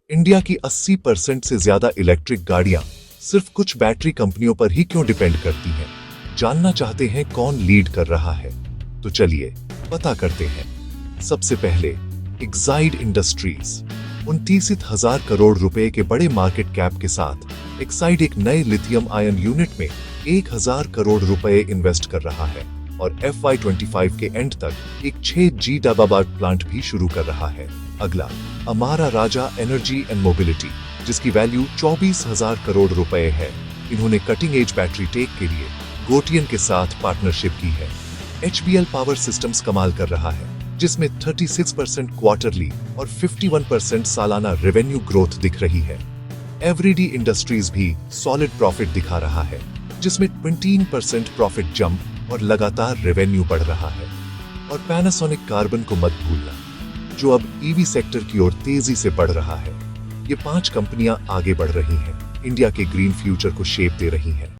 India की 80% से ज्यादा इलेक्ट्रिक गाड़ियां सिर्फ कुछ बैटरी कंपनियों पर ही क्यों डिपेंड करती हैं? जानना चाहते हैं कौन लीड कर रहा है? तो चलिए पता करते हैं। सबसे पहले एक्साइड इंडस्ट्रीज 29,000 करोड़ रुपए के बड़े मार्केट कैप के साथ एक्साइड एक नए लिथियम आयन यूनिट में 1,000 करोड़ रुपए इन्वेस्ट कर रहा है और FY25 के एंड तक एक 6 गीगावाट प्लांट भी शुरू कर रहा है। अगला Amara Raja energy and mobility, जिसकी वैल्यू 24,000 करोड़ रुपए है। इन्होंने कटिंग एज बैटरी टेक के लिए गोटियन के साथ पार्टनरशिप की है। HBL पावर सिस्टम्स कमाल कर रहा है, जिसमें 36% क्वार्टरली और 51% सालाना रेवेन्यू ग्रोथ दिख रही है। एवरीडी इंडस्ट्रीज भी सॉलिड प्रॉफिट दिखा रहा है, जिसमें 20% प्रॉफिट जंप और लगातार रेवेन्यू बढ़ रहा है। और पैनासोनिक कार्बन को मत भूलना, जो अब EV सेक्टर की ओर तेजी से बढ़ रहा है। ये 5 कंपनियां आगे बढ़ रही हैं, इंडिया के ग्रीन फ्यूचर को शेप दे रही हैं।